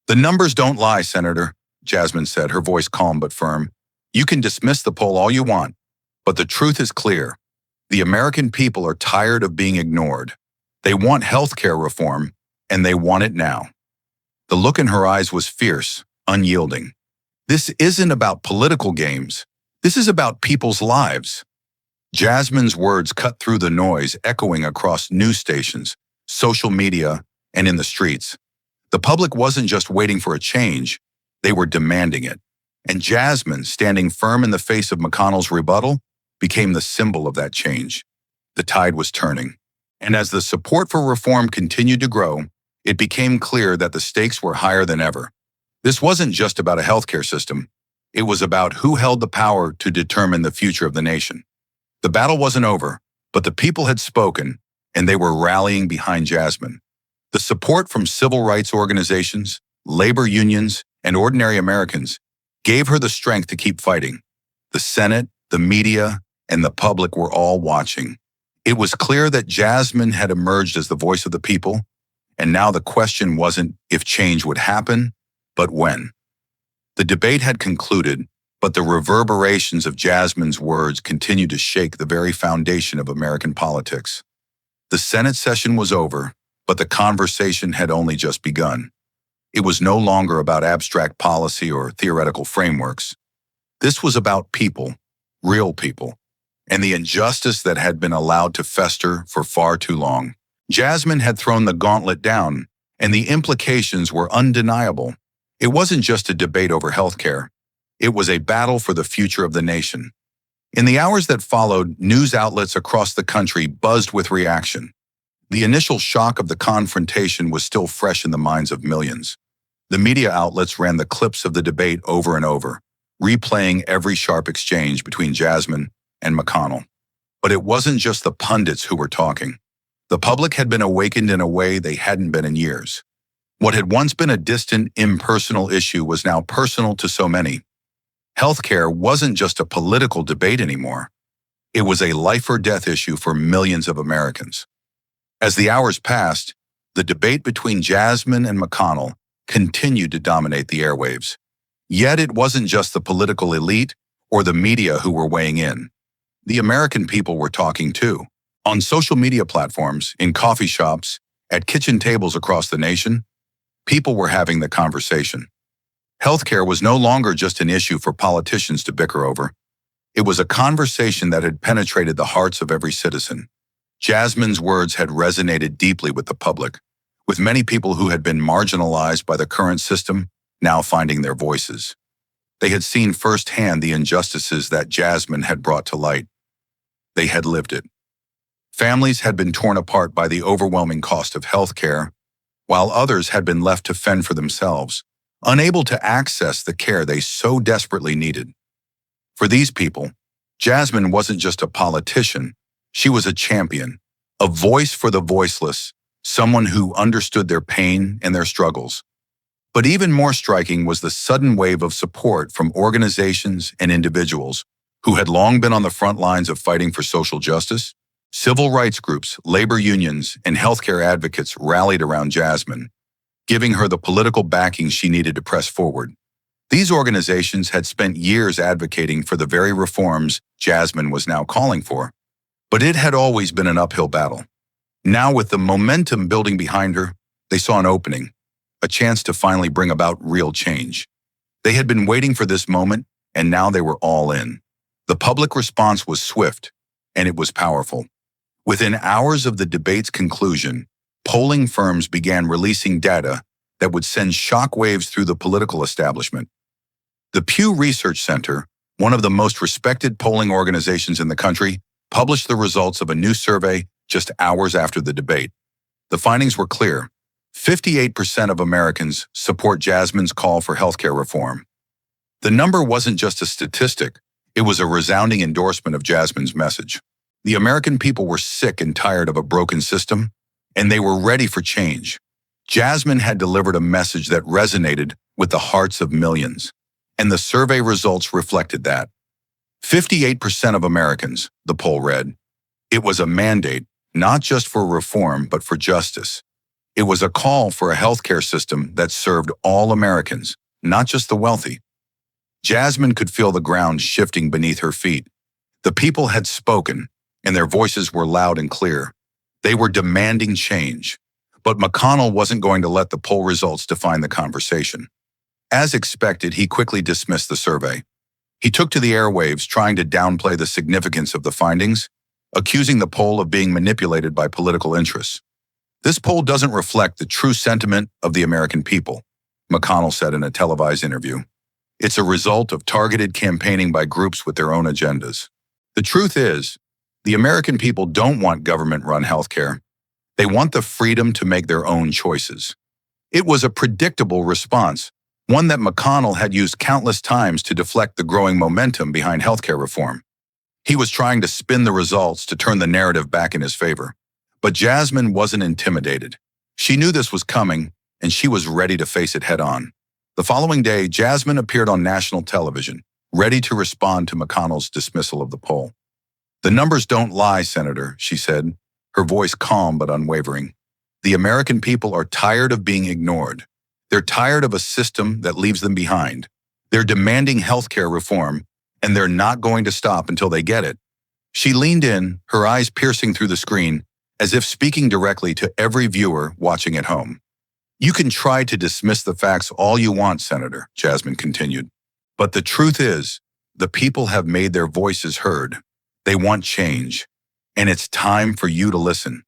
"The numbers don't lie, Senator," Jasmine said, her voice calm but firm. "You can dismiss the poll all you want, but the truth is clear. The American people are tired of being ignored. They want health care reform, and they want it now." The look in her eyes was fierce, unyielding. This isn't about political games. This is about people's lives. Jasmine's words cut through the noise echoing across news stations, social media, and in the streets. The public wasn't just waiting for a change, they were demanding it. And Jasmine, standing firm in the face of McConnell's rebuttal, became the symbol of that change. The tide was turning. And as the support for reform continued to grow, it became clear that the stakes were higher than ever. This wasn't just about a healthcare system. It was about who held the power to determine the future of the nation. The battle wasn't over, but the people had spoken, and they were rallying behind Jasmine. The support from civil rights organizations, labor unions, and ordinary Americans gave her the strength to keep fighting. The Senate, the media, and the public were all watching. It was clear that Jasmine had emerged as the voice of the people, and now the question wasn't if change would happen, but when. The debate had concluded, but the reverberations of Jasmine's words continued to shake the very foundation of American politics. The Senate session was over, but the conversation had only just begun. It was no longer about abstract policy or theoretical frameworks. This was about people, real people, and the injustice that had been allowed to fester for far too long. Jasmine had thrown the gauntlet down, and the implications were undeniable. It wasn't just a debate over healthcare. It was a battle for the future of the nation. In the hours that followed, news outlets across the country buzzed with reaction. The initial shock of the confrontation was still fresh in the minds of millions. The media outlets ran the clips of the debate over and over, replaying every sharp exchange between Jasmine and McConnell. But it wasn't just the pundits who were talking. The public had been awakened in a way they hadn't been in years. What had once been a distant, impersonal issue was now personal to so many. Healthcare wasn't just a political debate anymore. It was a life-or-death issue for millions of Americans. As the hours passed, the debate between Jasmine and McConnell continued to dominate the airwaves. Yet it wasn't just the political elite or the media who were weighing in. The American people were talking too. On social media platforms, in coffee shops, at kitchen tables across the nation, people were having the conversation. Healthcare was no longer just an issue for politicians to bicker over. It was a conversation that had penetrated the hearts of every citizen. Jasmine's words had resonated deeply with the public, with many people who had been marginalized by the current system now finding their voices. They had seen firsthand the injustices that Jasmine had brought to light. They had lived it. Families had been torn apart by the overwhelming cost of healthcare, while others had been left to fend for themselves, unable to access the care they so desperately needed. For these people, Jasmine wasn't just a politician, she was a champion, a voice for the voiceless, someone who understood their pain and their struggles. But even more striking was the sudden wave of support from organizations and individuals who had long been on the front lines of fighting for social justice. Civil rights groups, labor unions, and healthcare advocates rallied around Jasmine, giving her the political backing she needed to press forward. These organizations had spent years advocating for the very reforms Jasmine was now calling for. But it had always been an uphill battle. Now, with the momentum building behind her, they saw an opening, a chance to finally bring about real change. They had been waiting for this moment, and now they were all in. The public response was swift, and it was powerful. Within hours of the debate's conclusion, polling firms began releasing data that would send shockwaves through the political establishment. The Pew Research Center, one of the most respected polling organizations in the country, published the results of a new survey just hours after the debate. The findings were clear. 58% of Americans support Jasmine's call for healthcare reform. The number wasn't just a statistic, it was a resounding endorsement of Jasmine's message. The American people were sick and tired of a broken system, and they were ready for change. Jasmine had delivered a message that resonated with the hearts of millions, and the survey results reflected that. 58% of Americans, the poll read. It was a mandate, not just for reform, but for justice. It was a call for a healthcare system that served all Americans, not just the wealthy. Jasmine could feel the ground shifting beneath her feet. The people had spoken, and their voices were loud and clear. They were demanding change. But McConnell wasn't going to let the poll results define the conversation. As expected, he quickly dismissed the survey. He took to the airwaves, trying to downplay the significance of the findings, accusing the poll of being manipulated by political interests. This poll doesn't reflect the true sentiment of the American people, McConnell said in a televised interview. It's a result of targeted campaigning by groups with their own agendas. The truth is, the American people don't want government-run healthcare. They want the freedom to make their own choices. It was a predictable response, one that McConnell had used countless times to deflect the growing momentum behind healthcare reform. He was trying to spin the results to turn the narrative back in his favor. But Jasmine wasn't intimidated. She knew this was coming, and she was ready to face it head-on. The following day, Jasmine appeared on national television, ready to respond to McConnell's dismissal of the poll. "The numbers don't lie, Senator," she said, her voice calm but unwavering. "The American people are tired of being ignored. They're tired of a system that leaves them behind. They're demanding healthcare reform, and they're not going to stop until they get it." She leaned in, her eyes piercing through the screen, as if speaking directly to every viewer watching at home. "You can try to dismiss the facts all you want, Senator," Jasmine continued. "But the truth is, the people have made their voices heard. They want change, and it's time for you to listen."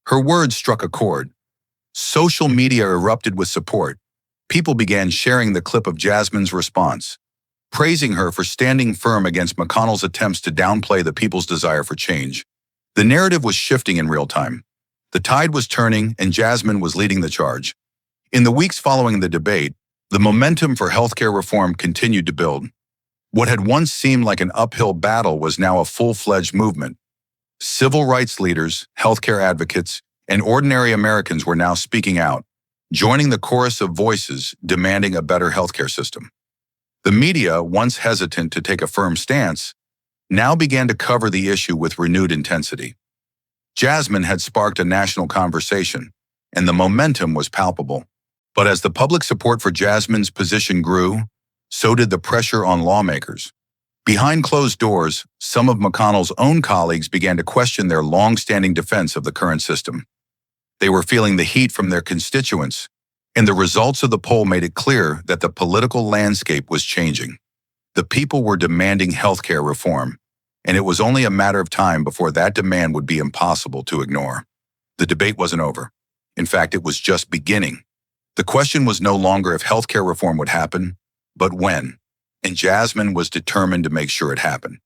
Her words struck a chord. Social media erupted with support. People began sharing the clip of Jasmine's response, praising her for standing firm against McConnell's attempts to downplay the people's desire for change. The narrative was shifting in real time. The tide was turning, and Jasmine was leading the charge. In the weeks following the debate, the momentum for healthcare reform continued to build. What had once seemed like an uphill battle was now a full-fledged movement. Civil rights leaders, healthcare advocates, and ordinary Americans were now speaking out, joining the chorus of voices demanding a better healthcare system. The media, once hesitant to take a firm stance, now began to cover the issue with renewed intensity. Jasmine had sparked a national conversation, and the momentum was palpable. But as the public support for Jasmine's position grew, so did the pressure on lawmakers. Behind closed doors, some of McConnell's own colleagues began to question their long-standing defense of the current system. They were feeling the heat from their constituents, and the results of the poll made it clear that the political landscape was changing. The people were demanding healthcare reform, and it was only a matter of time before that demand would be impossible to ignore. The debate wasn't over. In fact, it was just beginning. The question was no longer if healthcare reform would happen, but when, and Jasmine was determined to make sure it happened.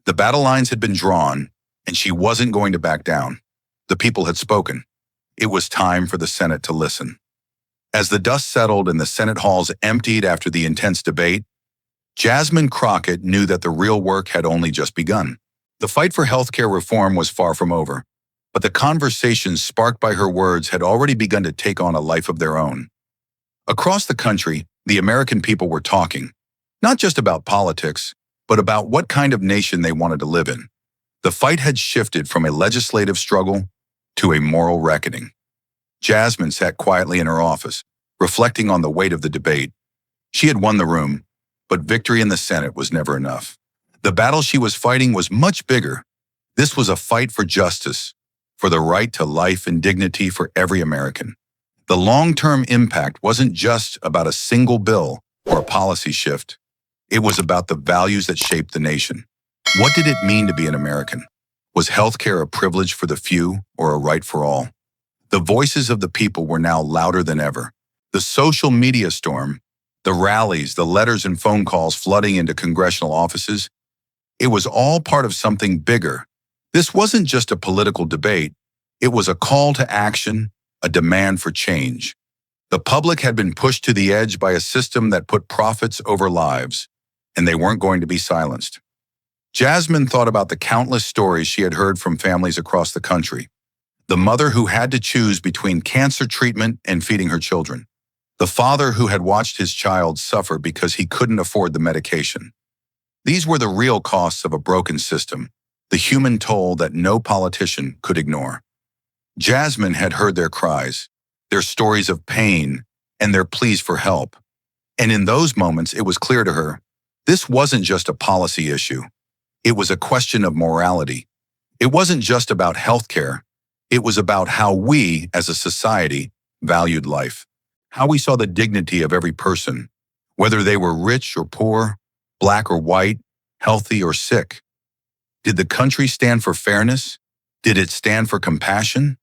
The battle lines had been drawn, and she wasn't going to back down. The people had spoken. It was time for the Senate to listen. As the dust settled and the Senate halls emptied after the intense debate, Jasmine Crockett knew that the real work had only just begun. The fight for healthcare reform was far from over, but the conversations sparked by her words had already begun to take on a life of their own. Across the country, the American people were talking, not just about politics, but about what kind of nation they wanted to live in. The fight had shifted from a legislative struggle to a moral reckoning. Jasmine sat quietly in her office, reflecting on the weight of the debate. She had won the room, but victory in the Senate was never enough. The battle she was fighting was much bigger. This was a fight for justice, for the right to life and dignity for every American. The long-term impact wasn't just about a single bill or a policy shift. It was about the values that shaped the nation. What did it mean to be an American? Was healthcare a privilege for the few or a right for all? The voices of the people were now louder than ever. The social media storm, the rallies, the letters and phone calls flooding into congressional offices, it was all part of something bigger. This wasn't just a political debate. It was a call to action, a demand for change. The public had been pushed to the edge by a system that put profits over lives, and they weren't going to be silenced. Jasmine thought about the countless stories she had heard from families across the country. The mother who had to choose between cancer treatment and feeding her children. The father who had watched his child suffer because he couldn't afford the medication. These were the real costs of a broken system, the human toll that no politician could ignore. Jasmine had heard their cries, their stories of pain, and their pleas for help. And in those moments, it was clear to her, this wasn't just a policy issue. It was a question of morality. It wasn't just about healthcare. It was about how we, as a society, valued life, how we saw the dignity of every person, whether they were rich or poor, black or white, healthy or sick. Did the country stand for fairness? Did it stand for compassion?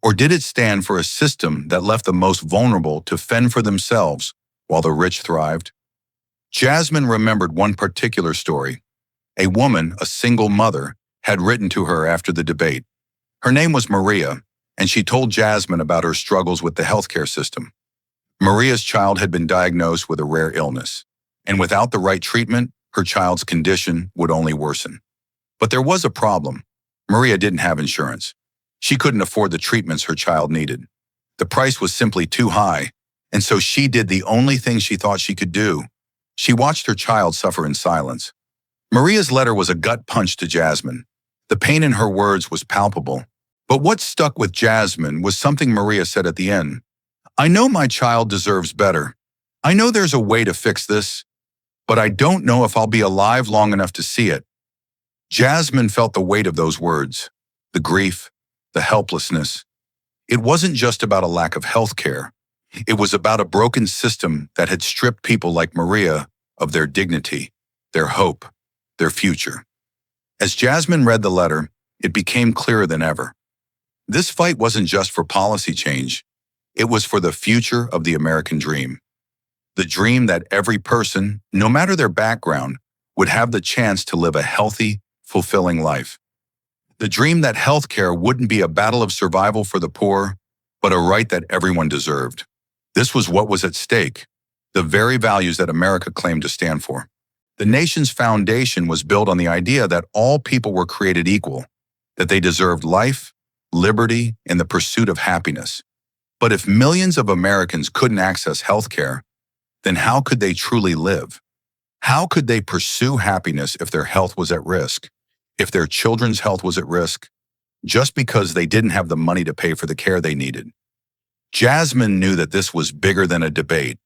Or did it stand for a system that left the most vulnerable to fend for themselves while the rich thrived? Jasmine remembered one particular story. A woman, a single mother, had written to her after the debate. Her name was Maria, and she told Jasmine about her struggles with the healthcare system. Maria's child had been diagnosed with a rare illness, and without the right treatment, her child's condition would only worsen. But there was a problem. Maria didn't have insurance. She couldn't afford the treatments her child needed. The price was simply too high, and so she did the only thing she thought she could do. She watched her child suffer in silence. Maria's letter was a gut punch to Jasmine. The pain in her words was palpable. But what stuck with Jasmine was something Maria said at the end. I know my child deserves better. I know there's a way to fix this, but I don't know if I'll be alive long enough to see it. Jasmine felt the weight of those words, the grief, the helplessness. It wasn't just about a lack of health care. It was about a broken system that had stripped people like Maria of their dignity, their hope, their future. As Jasmine read the letter, it became clearer than ever. This fight wasn't just for policy change. It was for the future of the American dream. The dream that every person, no matter their background, would have the chance to live a healthy, fulfilling life. The dream that healthcare wouldn't be a battle of survival for the poor, but a right that everyone deserved. This was what was at stake, the very values that America claimed to stand for. The nation's foundation was built on the idea that all people were created equal, that they deserved life, liberty, and the pursuit of happiness. But if millions of Americans couldn't access healthcare, then how could they truly live? How could they pursue happiness if their health was at risk, if their children's health was at risk, just because they didn't have the money to pay for the care they needed? Jasmine knew that this was bigger than a debate.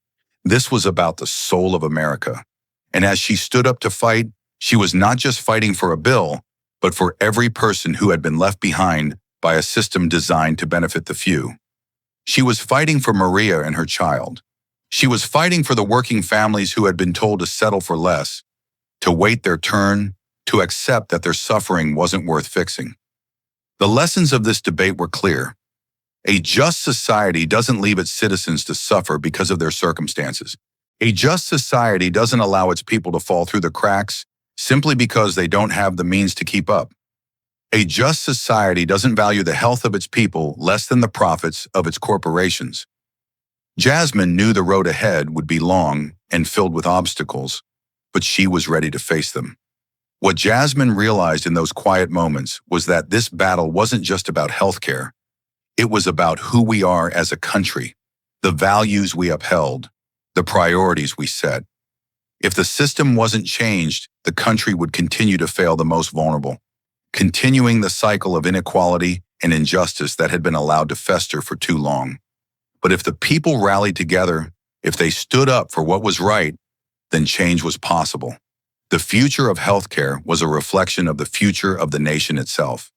This was about the soul of America. And as she stood up to fight, she was not just fighting for a bill, but for every person who had been left behind by a system designed to benefit the few. She was fighting for Maria and her child. She was fighting for the working families who had been told to settle for less, to wait their turn, to accept that their suffering wasn't worth fixing. The lessons of this debate were clear. A just society doesn't leave its citizens to suffer because of their circumstances. A just society doesn't allow its people to fall through the cracks simply because they don't have the means to keep up. A just society doesn't value the health of its people less than the profits of its corporations. Jasmine knew the road ahead would be long and filled with obstacles, but she was ready to face them. What Jasmine realized in those quiet moments was that this battle wasn't just about healthcare. It was about who we are as a country, the values we upheld, the priorities we set. If the system wasn't changed, the country would continue to fail the most vulnerable, continuing the cycle of inequality and injustice that had been allowed to fester for too long. But if the people rallied together, if they stood up for what was right, then change was possible. The future of healthcare was a reflection of the future of the nation itself.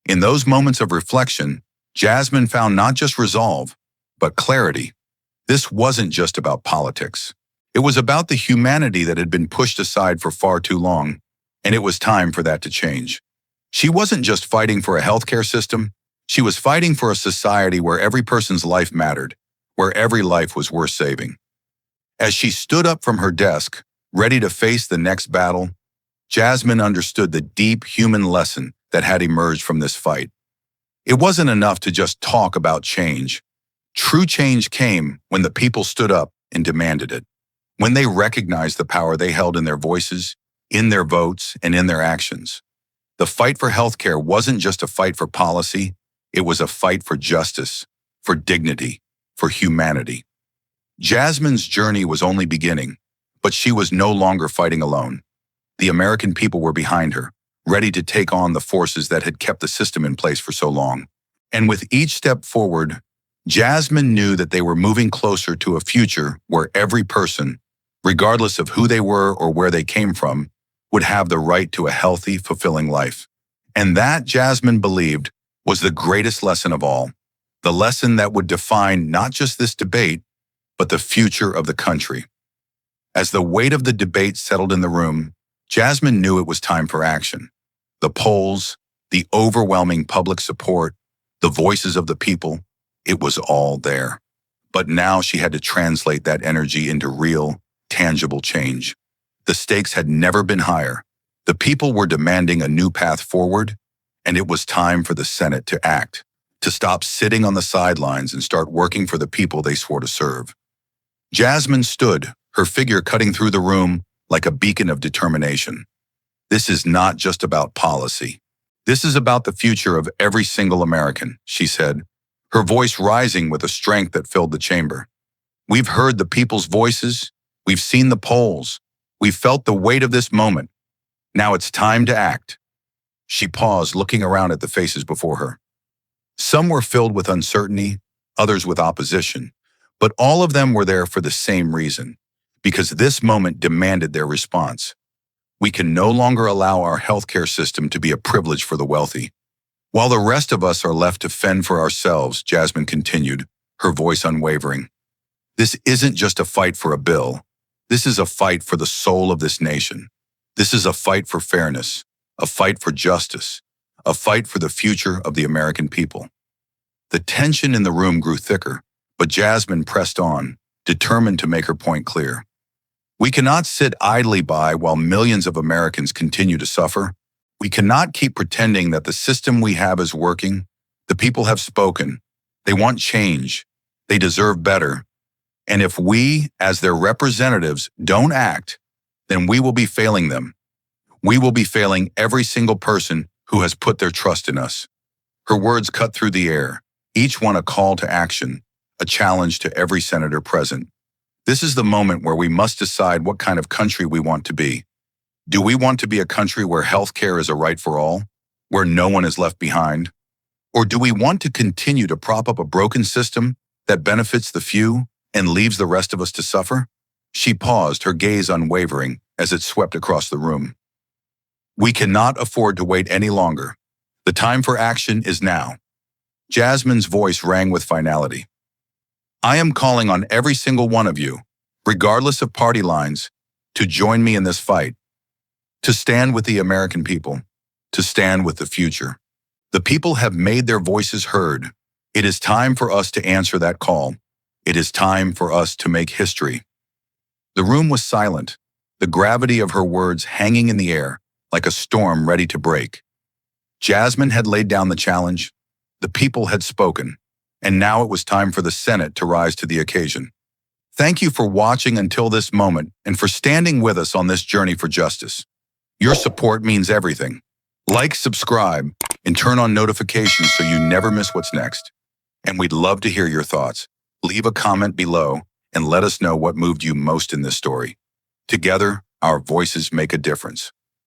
In those moments of reflection, Jasmine found not just resolve, but clarity. This wasn't just about politics. It was about the humanity that had been pushed aside for far too long, and it was time for that to change. She wasn't just fighting for a healthcare system, she was fighting for a society where every person's life mattered, where every life was worth saving. As she stood up from her desk, ready to face the next battle, Jasmine understood the deep human lesson that had emerged from this fight. It wasn't enough to just talk about change. True change came when the people stood up and demanded it, when they recognized the power they held in their voices, in their votes, and in their actions. The fight for healthcare wasn't just a fight for policy, it was a fight for justice, for dignity, for humanity. Jasmine's journey was only beginning, but she was no longer fighting alone. The American people were behind her, ready to take on the forces that had kept the system in place for so long. And with each step forward, Jasmine knew that they were moving closer to a future where every person, regardless of who they were or where they came from, would have the right to a healthy, fulfilling life. And that, Jasmine believed, was the greatest lesson of all, the lesson that would define not just this debate, but the future of the country. As the weight of the debate settled in the room, Jasmine knew it was time for action. The polls, the overwhelming public support, the voices of the people, it was all there. But now she had to translate that energy into real, tangible change. The stakes had never been higher. The people were demanding a new path forward, and it was time for the Senate to act, to stop sitting on the sidelines and start working for the people they swore to serve. Jasmine stood, her figure cutting through the room like a beacon of determination. This is not just about policy. This is about the future of every single American, she said, her voice rising with a strength that filled the chamber. We've heard the people's voices. We've seen the polls. We've felt the weight of this moment. Now it's time to act. She paused, looking around at the faces before her. Some were filled with uncertainty, others with opposition, but all of them were there for the same reason, because this moment demanded their response. We can no longer allow our healthcare system to be a privilege for the wealthy. While the rest of us are left to fend for ourselves, Jasmine continued, her voice unwavering. This isn't just a fight for a bill. This is a fight for the soul of this nation. This is a fight for fairness, a fight for justice, a fight for the future of the American people. The tension in the room grew thicker, but Jasmine pressed on, determined to make her point clear. We cannot sit idly by while millions of Americans continue to suffer. We cannot keep pretending that the system we have is working. The people have spoken. They want change. They deserve better. And if we, as their representatives, don't act, then we will be failing them. We will be failing every single person who has put their trust in us. Her words cut through the air, each one a call to action, a challenge to every senator present. This is the moment where we must decide what kind of country we want to be. Do we want to be a country where healthcare is a right for all, where no one is left behind? Or do we want to continue to prop up a broken system that benefits the few and leaves the rest of us to suffer? She paused, her gaze unwavering as it swept across the room. We cannot afford to wait any longer. The time for action is now. Jasmine's voice rang with finality. I am calling on every single one of you, regardless of party lines, to join me in this fight, to stand with the American people, to stand with the future. The people have made their voices heard. It is time for us to answer that call. It is time for us to make history. The room was silent, the gravity of her words hanging in the air like a storm ready to break. Jasmine had laid down the challenge. The people had spoken. And now it was time for the Senate to rise to the occasion. Thank you for watching until this moment and for standing with us on this journey for justice. Your support means everything. Like, subscribe, and turn on notifications so you never miss what's next. And we'd love to hear your thoughts. Leave a comment below and let us know what moved you most in this story. Together, our voices make a difference.